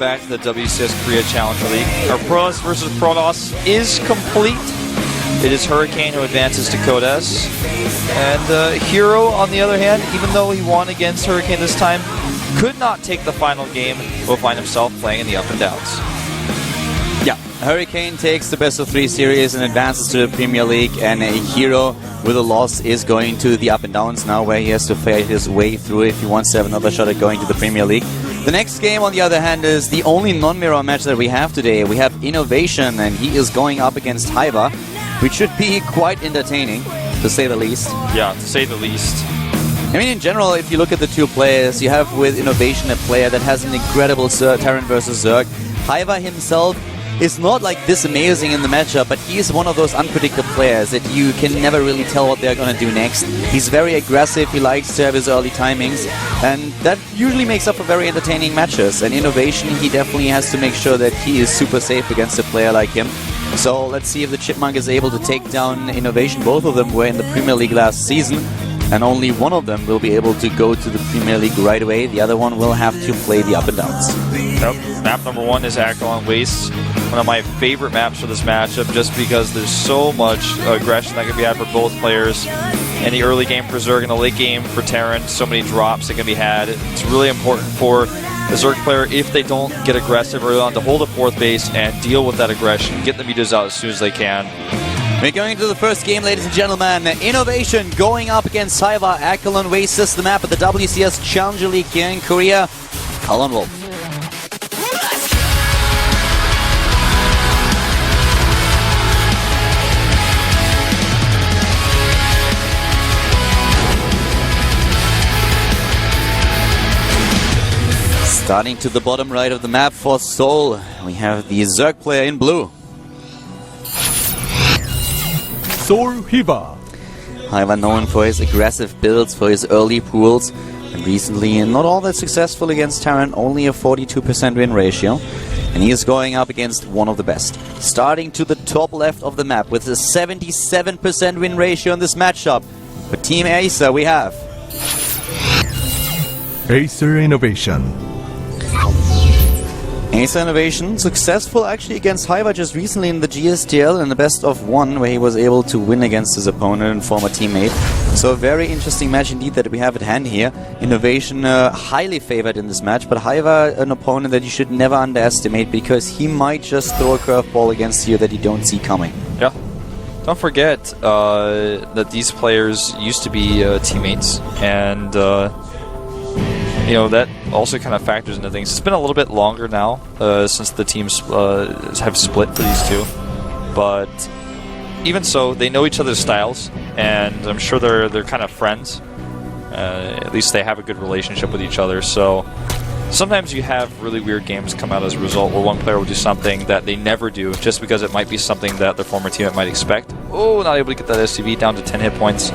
back to the WCS Korea Challenger League. Our Pros versus Protoss is complete. It is Hurricane who advances to Code S. And Hero, on the other hand, even though he won against Hurricane this time, could not take the final game, will find himself playing in the up and downs. Yeah, Hurricane takes the best of 3 series and advances to the Premier League, and Hero with a loss is going to the up and downs now, where he has to fight his way through if he wants to have another shot at going to the Premier League. The next game, on the other hand, is the only non-mirror match that we have today. We have Innovation, and he is going up against hyvaa, which should be quite entertaining, to say the least. Yeah, to say the least. I mean, in general, if you look at the two players, you have with Innovation a player that has an incredible Terran versus Zerg. hyvaa himself is not like this amazing in the matchup, but he is one of those unpredictable players that you can never really tell what they're going to do next. He's very aggressive, he likes to have his early timings, and that usually makes up for very entertaining matches. And Innovation, he definitely has to make sure that he is super safe against a player like him. So let's see if the Chipmunk is able to take down Innovation. Both of them were in the Premier League last season, and only one of them will be able to go to the Premier League right away. The other one will have to play the up and downs. Yep. Map number 1 is Akalon Wastes. One of my favorite maps for this matchup, just because there's so much aggression that can be had for both players. In the early game for Zerg and the late game for Terran, so many drops that can be had. It's really important for the Zerg player, if they don't get aggressive early on, to hold a 4th base and deal with that aggression, get the meters out as soon as they can. We're going into the first game, ladies and gentlemen. Innovation going up against hyvaa. Akalon Wastes the map at the WCS Challenger League here in Korea. Colin Wolf. Starting to the bottom right of the map for Seoul, we have the Zerg player in blue. Seoul hyvaa. hyvaa known for his aggressive builds, for his early pools, and recently not all that successful against Terran, only a 42% win ratio. And he is going up against one of the best. Starting to the top left of the map with a 77% win ratio in this matchup. For Team Acer we have Acer Innovation. Acer Innovation successful actually against hyvaa just recently in the GSTL in the best of 1, where he was able to win against his opponent and former teammate. So a very interesting match indeed that we have at hand here. Innovation highly favored in this match, but hyvaa an opponent that you should never underestimate, because he might just throw a curveball against you that you don't see coming. Yeah. Don't forget that these players used to be teammates, and you know, that also kind of factors into things. It's been a little bit longer now since the teams have split for these two, but even so, they know each other's styles, and I'm sure they're kind of friends. At least they have a good relationship with each other. So sometimes you have really weird games come out as a result, where one player will do something that they never do, just because it might be something that their former teammate might expect. Oh, not able to get that SCV down to 10 hit points.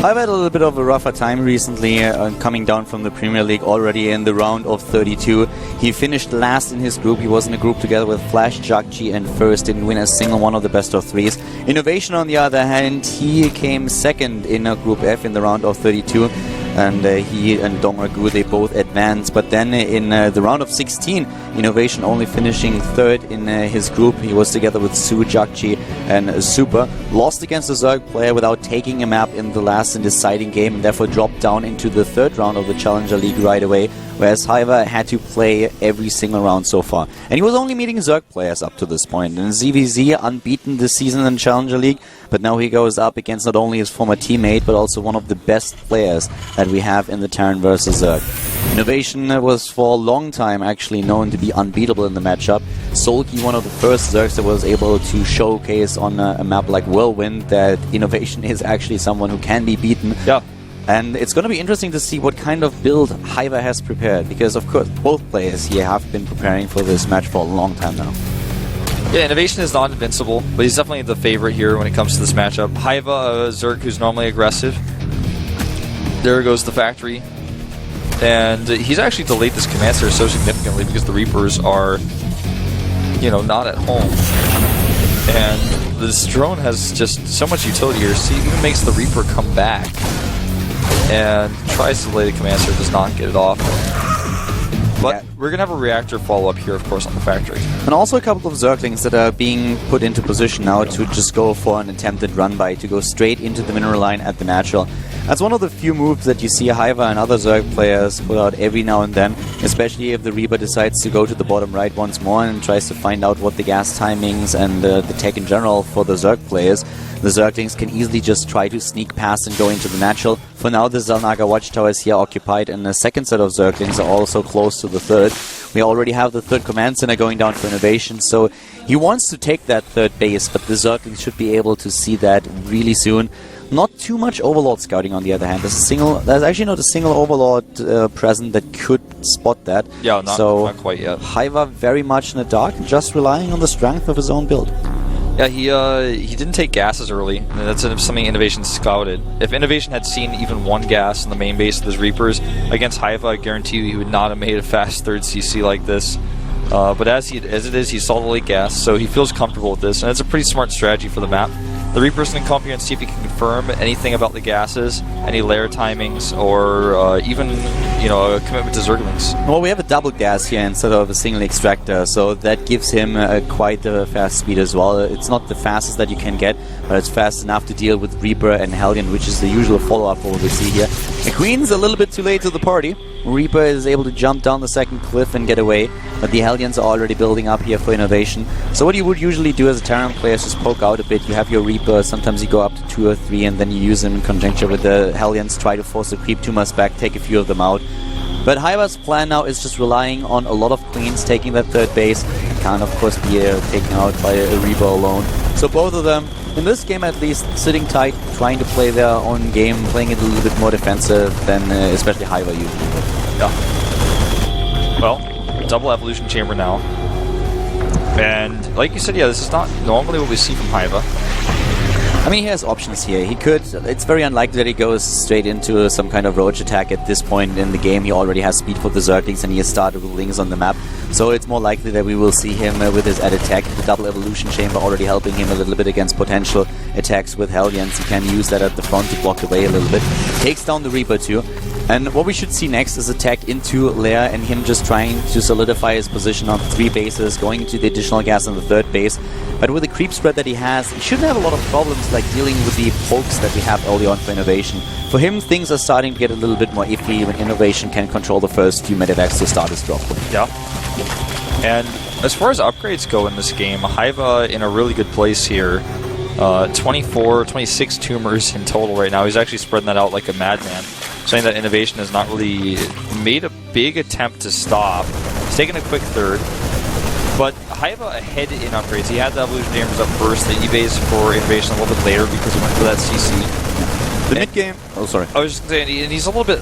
I've had a little bit of a rougher time recently, coming down from the Premier League already in the round of 32. He finished last in his group. He was in a group together with Flash, Jakji, and First. Didn't win a single one of the best of 3s. Innovation, on the other hand, he came second in Group F in the round of 32. And he and Dongragu, they both advanced. But then in the round of 16, Innovation only finishing 3rd in his group. He was together with Su, Jakji, and Super. Lost against a Zerg player without taking a map in the last and deciding game, and therefore dropped down into the 3rd round of the Challenger League right away, whereas hyvaa had to play every single round so far. And he was only meeting Zerg players up to this point. And ZVZ unbeaten this season in Challenger League, but now he goes up against not only his former teammate, but also one of the best players that we have in the Terran versus Zerg. Innovation was for a long time actually known to be unbeatable in the matchup. Solki, one of the first Zergs that was able to showcase on a map like Whirlwind that Innovation is actually someone who can be beaten. Yeah. And it's going to be interesting to see what kind of build hyvaa has prepared, because of course both players here have been preparing for this match for a long time now. Yeah, Innovation is not invincible, but he's definitely the favorite here when it comes to this matchup. hyvaa, a Zerg who's normally aggressive. There goes the factory. And he's actually delayed this command center so significantly because the Reapers are, you know, not at home. And this drone has just so much utility here. See, it even makes the Reaper come back and tries to delay the command center, does not get it off. But we're going to have a reactor follow-up here, of course, on the factory. And also a couple of Zerglings that are being put into position now to just go for an attempted run-by, to go straight into the mineral line at the natural. That's one of the few moves that you see hyvaa and other Zerg players put out every now and then, especially if the Reaper decides to go to the bottom right once more and tries to find out what the gas timings and the tech in general for the Zerg players. The Zerglings can easily just try to sneak past and go into the natural. For now, the Zalnaga Watchtower is here occupied, and the second set of Zerglings are also close to the third. We already have the third command center going down for innovation, so he wants to take that third base, but the Zerglings should be able to see that really soon. Not too much Overlord scouting on the other hand. There's actually not a single Overlord present that could spot that. Yeah, not quite yet. hyvaa very much in the dark, just relying on the strength of his own build. Yeah, he didn't take gases early. And that's something Innovation scouted. If Innovation had seen even one gas in the main base of his Reapers against hyvaa, I guarantee you he would not have made a fast third CC like this. But as it is, he saw the late gas, so he feels comfortable with this, and it's a pretty smart strategy for the map. The Reaper's going to come here and see if he can confirm anything about the gases, any layer timings, or even a commitment to Zerglings. Well, we have a double gas here instead of a single extractor, so that gives him quite a fast speed as well. It's not the fastest that you can get, but it's fast enough to deal with Reaper and Hellion, which is the usual follow-up for what we see here. The Queen's a little bit too late to the party. Reaper is able to jump down the second cliff and get away, but the Hellions are already building up here for innovation. So what you would usually do as a Terran player is just poke out a bit. You have your Reaper, sometimes you go up to 2 or 3, and then you use them in conjunction with the Hellions, try to force the creep 2 mass back, take a few of them out. But hyvaa's plan now is just relying on a lot of Queens taking that third base. Can't of course be taken out by a Reaper alone. So both of them, in this game at least, sitting tight, trying to play their own game, playing it a little bit more defensive than especially hyvaa usually would. Yeah. Well, double evolution chamber now. And like you said, yeah, this is not normally what we see from hyvaa. I mean, he has options here. He could... It's very unlikely that he goes straight into some kind of roach attack at this point in the game. He already has speed for the Zerglings and he has started with Lings on the map. So it's more likely that we will see him with his added tech. The double evolution chamber already helping him a little bit against potential attacks with Hellions. He can use that at the front to block away a little bit. Takes down the Reaper too. And what we should see next is attack into Lair and him just trying to solidify his position on 3 bases, going into the additional gas on the 3rd base. But with the creep spread that he has, he shouldn't have a lot of problems like dealing with the pokes that we have early on for Innovation. For him, things are starting to get a little bit more iffy when Innovation can control the first few medevacs to start his drop. Yeah. And as far as upgrades go in this game, hyvaa in a really good place here. 26 tumors in total right now. He's actually spreading that out like a madman. Saying that Innovation has not really made a big attempt to stop. He's taken a quick third. But hyvaa ahead in upgrades. He had the evolution chambers up first, the E-base for Innovation a little bit later because he went for that CC. The mid-game... Oh, sorry. I was just saying, and he's a little bit...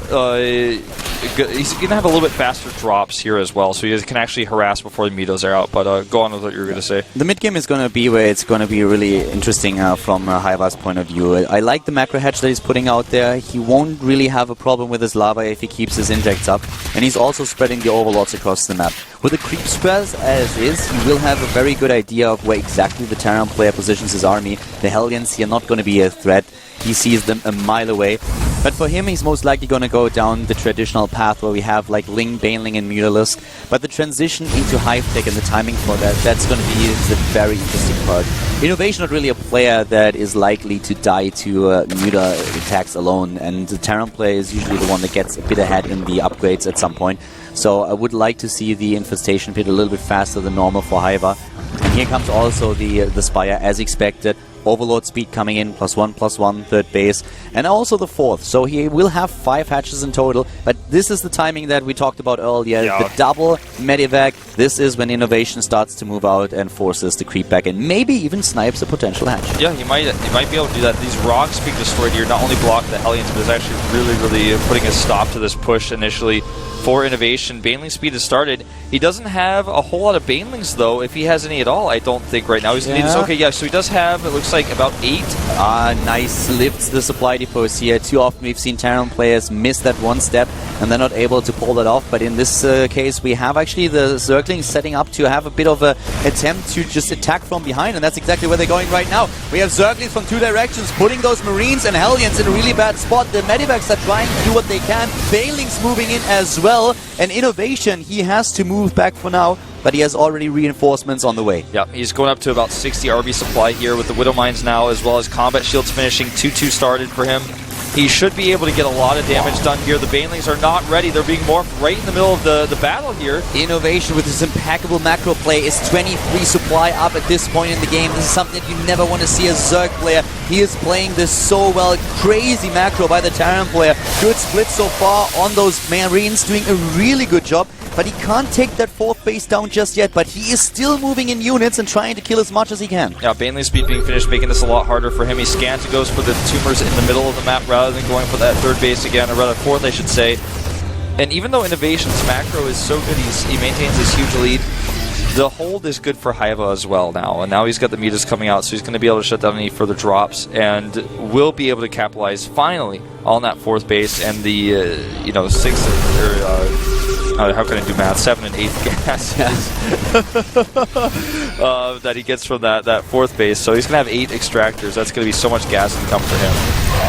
he's going to have a little bit faster drops here as well, so he can actually harass before the Meadows are out. But go on with what you were going to say. The mid-game is going to be where it's going to be really interesting from hyvaa's point of view. I like the macro hatch that he's putting out there. He won't really have a problem with his lava if he keeps his injects up. And he's also spreading the overlords across the map. With the creep spreads as is, he will have a very good idea of where exactly the Terran player positions his army. The Hellions here not going to be a threat. He sees them a mile away. But for him, he's most likely going to go down the traditional path where we have like Ling, Baneling, and Mutalisk. But the transition into Hive Tech and the timing for that, that's going to be the very interesting part. Innovation not really a player that is likely to die to Muta attacks alone. And the Terran player is usually the one that gets a bit ahead in the upgrades at some point. So I would like to see the Infestation Pit a little bit faster than normal for hyvaa. And here comes also the Spire as expected. Overlord speed coming in, +1/+1, 3rd base, and also the 4th. So he will have 5 hatches in total, but this is the timing that we talked about earlier. Yeah. The double medivac, this is when Innovation starts to move out and forces the creep back and maybe even snipes a potential hatch. Yeah, he might be able to do that. These rocks being destroyed here not only block the Hellions, but is actually really putting a stop to this push initially for Innovation. Baneling speed has started. He doesn't have a whole lot of Banelings though, if he has any at all, I don't think right now. He's okay, yeah, so he does have, it looks like like about 8. Nice lifts the supply depots here. Too often we've seen Terran players miss that one step and they're not able to pull that off. But in this case, we have actually the Zerglings setting up to have a bit of an attempt to just attack from behind, and that's exactly where they're going right now. We have Zerglings from 2 directions, putting those Marines and Hellions in a really bad spot. The Medivacs are trying to do what they can. Banelings moving in as well. And Innovation, he has to move back for now, but he has already reinforcements on the way. Yeah, he's going up to about 60 RB supply here with the Widow Mines now, as well as Combat Shields finishing. 2-2 started for him. He should be able to get a lot of damage done here. The Banelings are not ready. They're being morphed right in the middle of the battle here. Innovation with his impeccable macro play is 23 supply up at this point in the game. This is something that you never want to see a Zerg player. He is playing this so well. Crazy macro by the Terran player. Good split so far on those Marines, doing a really good job. But he can't take that 4th base down just yet, but he is still moving in units and trying to kill as much as he can. Yeah, Baneley speed being finished, making this a lot harder for him. He scans and goes for the tumors in the middle of the map rather than going for that 3rd base again, or rather 4th, I should say. And even though Innovation's macro is so good, he maintains this huge lead. The hold is good for Hyvaa as well now, and now he's got the mutas coming out, so he's going to be able to shut down any further drops, and will be able to capitalize finally on that 4th base and the 6th or how can I do math? 7 and 8th gas that he gets from that 4th base. So he's going to have 8 extractors. That's going to be so much gas to come for him.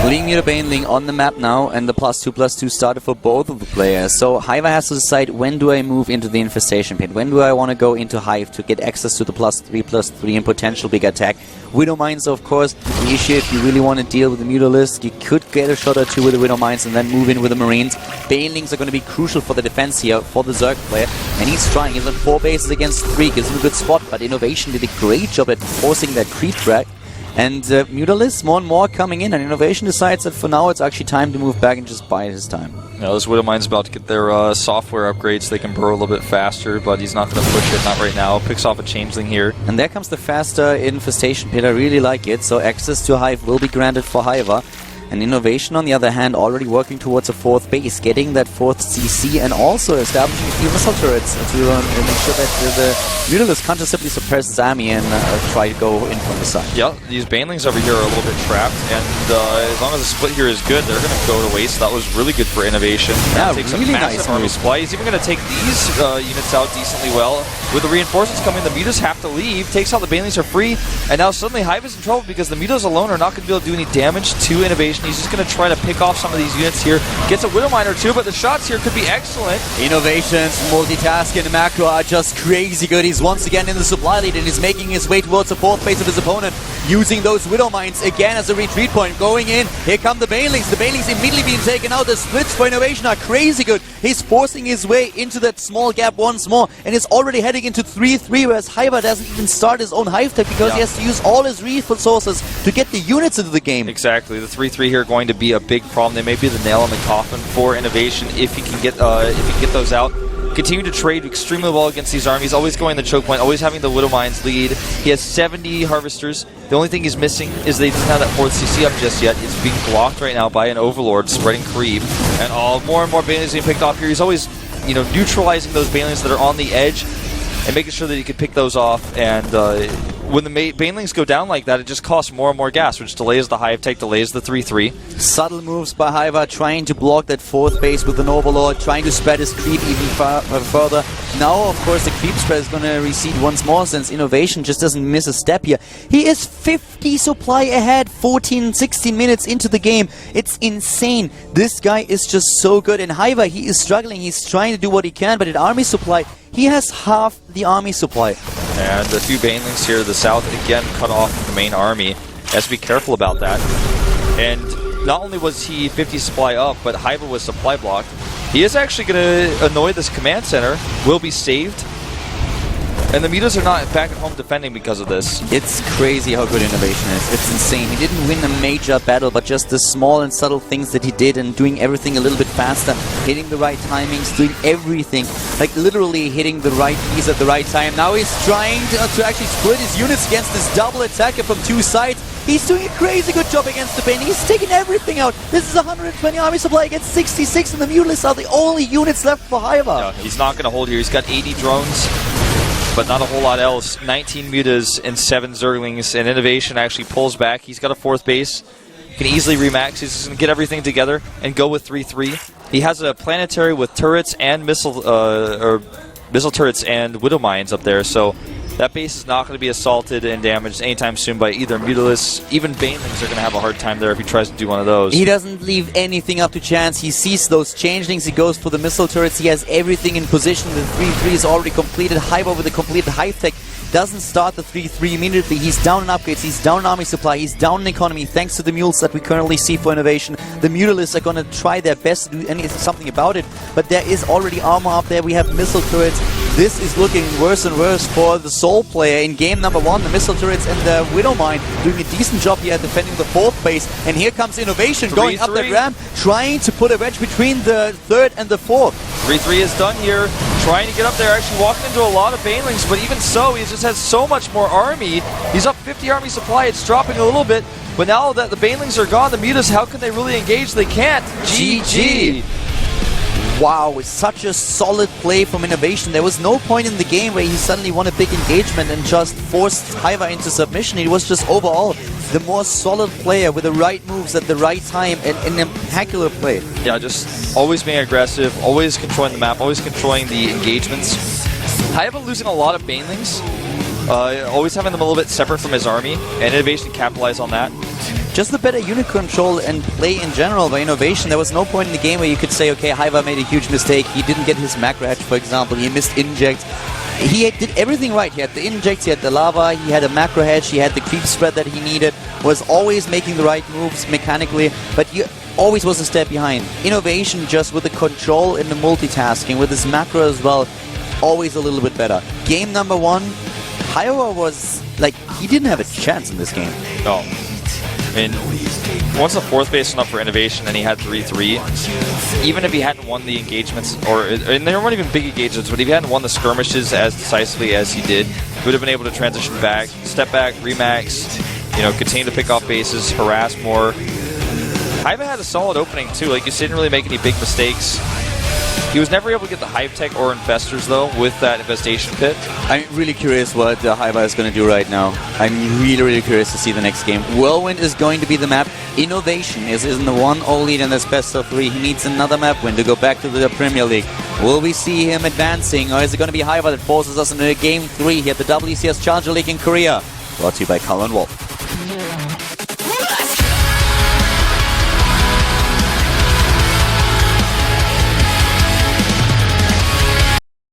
Ling Muta Baneling on the map now, and the +2/+2 started for both of the players. So Hyvaa has to decide, when do I move into the infestation pit? When do I want to go into Hive to get access to the +3/+3 and potential big attack? Widow Mines, of course, the issue if you really want to deal with the Mutalist. You could get a shot or 2 with the Widow Mines and then move in with the Marines. Banelings are going to be crucial for the defense here for the Zerg player, and he's trying. He's on 4 bases against 3, gives him a good spot, but Innovation did a great job at forcing that creep drag. And Mutalist more and more coming in, and Innovation decides that for now it's actually time to move back and just bide his time. Yeah, this Widow Mine's about to get their software upgrades so they can burrow a little bit faster, but he's not going to push it, not right now. Picks off a Changeling here. And there comes the faster infestation pit. I really like it. So access to Hive will be granted for Hyvaa. And Innovation, on the other hand, already working towards a 4th base, getting that 4th CC, and also establishing a few missile turrets to make sure that the Mutalist can't just simply suppress his army and try to go in from the side. Yeah, these Banelings over here are a little bit trapped, and as long as the split here is good, they're going to go to waste. That was really good for Innovation. Yeah, takes really a massive nice army move. supply. He's even going to take these units out decently well. With the reinforcements coming, the Mutas have to leave. Takes out the Banelings are free, and now suddenly Hive is in trouble because the Mutas alone are not going to be able to do any damage to Innovation. He's just going to try to pick off some of these units here. Gets a Widow Mine or 2, but the shots here could be excellent. Innovation's multitask and macro are just crazy good. He's once again in the supply lead and he's making his way towards the 4th base of his opponent, using those Widow Mines again as a retreat point. Going in, here come the Banelings. The Banelings immediately being taken out. The splits for Innovation are crazy good. He's forcing his way into that small gap once more, and is already heading into 3-3, whereas Hyvaa doesn't even start his own Hive tech because he has to use all his resources to get the units into the game. Exactly. The 3-3 here going to be a big problem. They may be the nail in the coffin for Innovation if he can get those out. Continue to trade extremely well against these armies, always going the choke point, always having the Widow Mines lead. He has 70 Harvesters. The only thing he's missing is they doesn't have that 4th CC up just yet. It's being blocked right now by an Overlord spreading creep. And more and more Banelings being picked off here. He's always, neutralizing those Banelings that are on the edge and making sure that he can pick those off. And when the Banelings go down like that, it just costs more and more gas, which delays the Hive tech, delays the 3-3. Subtle moves by Hyvaa, trying to block that 4th base with an Overlord, trying to spread his creep even further. Now, of course, the creep spread is going to recede once more, since Innovation just doesn't miss a step here. He is 50 supply ahead, 14-16 minutes into the game. It's insane. This guy is just so good. And Hyvaa, he is struggling. He's trying to do what he can, but at army supply, he has half the army supply. And a few Banelings here to the south, again cut off from the main army. Has to be careful about that. And not only was he 50 supply up, but Hyvaa was supply blocked. He is actually going to annoy this command center. Will be saved. And the Mutas are not back at home defending because of this. It's crazy how good Innovation is. It's insane. He didn't win a major battle, but just the small and subtle things that he did, and doing everything a little bit faster, hitting the right timings, doing everything. Like literally hitting the right keys at the right time. Now he's trying to actually split his units against this double attacker from 2 sides. He's doing a crazy good job against the Bane. He's taking everything out. This is 120 army supply against 66, and the Mutalists are the only units left for Hyvaa. Yeah, he's not going to hold here. He's got 80 drones. but not a whole lot else. 19 mutas and 7 zerglings, and Innovation actually pulls back. He's got a 4th base. Can easily remax. He's just going to get everything together and go with 3-3. He has a planetary with turrets and missile turrets and widow mines up there, so that base is not going to be assaulted and damaged anytime soon by either Mutalisk. Even Banelings are going to have a hard time there if he tries to do one of those. He doesn't leave anything up to chance. He sees those changelings. He goes for the missile turrets. He has everything in position. The 3-3 is already completed. Hyvaa with the completed hive tech doesn't start the 3-3 immediately. He's down in upgrades. He's down in army supply. He's down in economy thanks to the mules that we currently see for Innovation. The Mutalisks are going to try their best to do something about it, but there is already armor up there. We have missile turrets. This is looking worse and worse for the Soul player in game number 1. The missile turrets and the Widow Mine doing a decent job here defending the 4th base. And here comes Innovation going up that ramp, trying to put a wedge between the 3rd and the 4th. 3-3 is done here, trying to get up there, actually walking into a lot of Banelings, but even so, he just has so much more army. He's up 50 army supply, it's dropping a little bit, but now that the Banelings are gone, the Mutas, how can they really engage? They can't. GG! Wow, it's such a solid play from Innovation. There was no point in the game where he suddenly won a big engagement and just forced Hyvaa into submission. It was just overall the more solid player with the right moves at the right time and an impeccable play. Yeah, just always being aggressive, always controlling the map, always controlling the engagements. Hyvaa losing a lot of Banelings, always having them a little bit separate from his army, and Innovation capitalized on that. Just the better unit control and play in general by Innovation. There was no point in the game where you could say, okay, Hyvaa made a huge mistake. He didn't get his macro hedge, for example. He missed inject. He did everything right. He had the injects, he had the lava, he had a macro hedge, he had the creep spread that he needed, was always making the right moves mechanically, but he always was a step behind. Innovation just with the control and the multitasking, with his macro as well, always a little bit better. Game number 1, Hyvaa was, like, he didn't have a chance in this game. No. I mean, once the 4th base went up for Innovation and he had 3-3, even if he hadn't won the engagements, and there weren't even big engagements, but if he hadn't won the skirmishes as decisively as he did, he would have been able to transition back, step back, remax, you know, continue to pick off bases, harass more. Hyvaa had a solid opening too, like, he didn't really make any big mistakes. He was never able to get the Hive Tech or Infestors, though, with that Infestation Pit. I'm really curious what Hyvaa is going to do right now. I'm really curious to see the next game. Whirlwind is going to be the map. Innovation is in the 1-0 lead in this best of 3. He needs another map win to go back to the Premier League. Will we see him advancing, or is it going to be Hyvaa that forces us into Game 3 here at the WCS Challenger League in Korea? Brought to you by Carl and Wolf.